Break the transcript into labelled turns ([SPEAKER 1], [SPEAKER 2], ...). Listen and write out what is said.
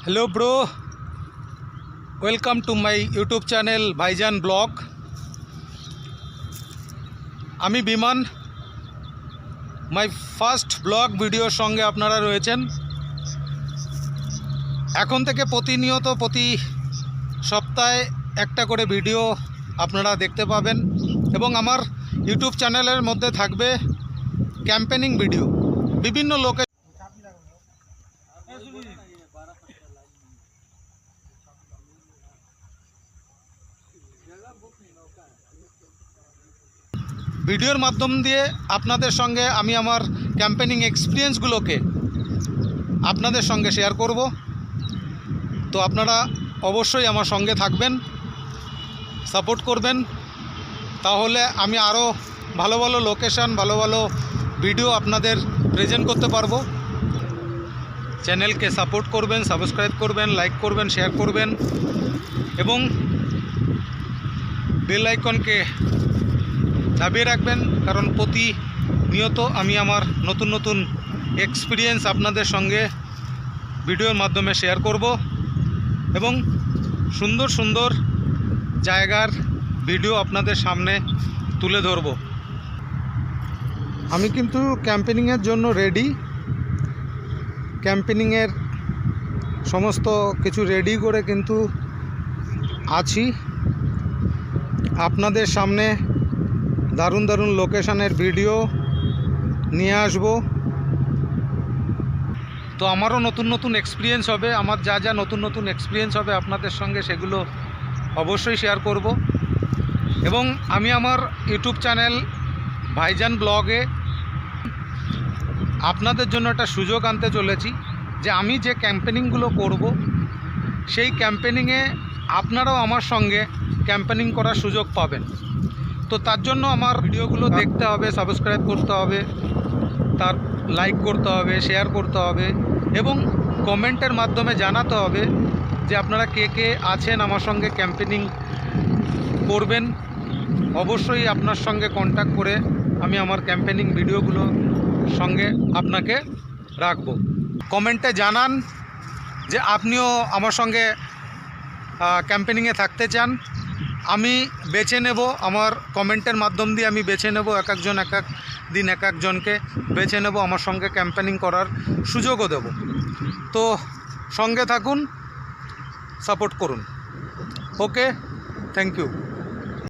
[SPEAKER 1] Hello bro, welcome to my YouTube channel Bhaijan Blog. আমি বিমান my first blog ভিডিওর সঙ্গে আপনারা রয়েছেন। এখন থেকে প্রতিনিয়ত প্রতি সপ্তাহে একটা করে ভিডিও আপনারা দেখতে পাবেন এবং আমার ইউটিউব চ্যানেলের মধ্যে থাকবে ক্যাম্পেনিং ভিডিও। বিভিন্ন লোকে ভিডিওর মাধ্যম দিয়ে আপনাদের সঙ্গে আমি আমার ক্যাম্পেনিং এক্সপিরিয়েন্সগুলোকে আপনাদের সঙ্গে শেয়ার করব। তো আপনারা অবশ্যই আমার সঙ্গে থাকবেন, সাপোর্ট করবেন, তাহলে আমি আরও ভালো ভালো লোকেশান, ভালো ভালো ভিডিও আপনাদের প্রেজেন্ট করতে পারবো। চ্যানেলকে সাপোর্ট করবেন, সাবস্ক্রাইব করবেন, লাইক করবেন, শেয়ার করবেন এবং বেল আইকনকে দাবিয়ে রাখবেন, কারণ প্রতিনিয়ত আমি আমার নতুন নতুন এক্সপিরিয়েন্স আপনাদের সঙ্গে ভিডিওর মাধ্যমে শেয়ার করব এবং সুন্দর সুন্দর জায়গার ভিডিও আপনাদের সামনে তুলে ধরব। আমি কিন্তু ক্যাম্পেনিংয়ের জন্য রেডি, ক্যাম্পেনিংয়ের সমস্ত কিছু রেডি করে কিন্তু আছি। আপনাদের সামনে দারুণ দারুণ লোকেশানের ভিডিও নিয়ে আসব। তো আমারও নতুন নতুন এক্সপিরিয়েন্স হবে, আমার যা যা নতুন নতুন এক্সপিরিয়েন্স হবে আপনাদের সঙ্গে সেগুলো অবশ্যই শেয়ার করব। এবং আমি আমার ইউটিউব চ্যানেল ভাইজান ব্লগে আপনাদের জন্য একটা সুযোগ আনতে চলেছি যে আমি যে ক্যাম্পেনিংগুলো করব সেই ক্যাম্পেনিংয়ে আপনারাও আমার সঙ্গে ক্যাম্পেনিং করার সুযোগ পাবেন। তো তার জন্য আমার ভিডিওগুলো দেখতে হবে, সাবস্ক্রাইব করতে হবে, তার লাইক করতে হবে, শেয়ার করতে হবে এবং কমেন্টের মাধ্যমে জানাতে হবে যে আপনারা কে কে আছেন আমার সঙ্গে ক্যাম্পেনিং করবেন। অবশ্যই আপনার সঙ্গে কন্ট্যাক্ট করে আমি আমার ক্যাম্পেনিং ভিডিওগুলো সঙ্গে আপনাকে রাখব। কমেন্টে জানান যে আপনিও আমার সঙ্গে ক্যাম্পেনিংয়ে থাকতে চান। আমি বেছে নেব, আমার কমেন্টের মাধ্যম দিয়ে আমি বেছে নেব, এক একজন এক এক দিন এক একজনকে বেছে নেব, আমার সঙ্গে ক্যাম্পেনিং করার সুযোগও দেব। তো সঙ্গে থাকুন, সাপোর্ট করুন। ওকে, থ্যাংক ইউ।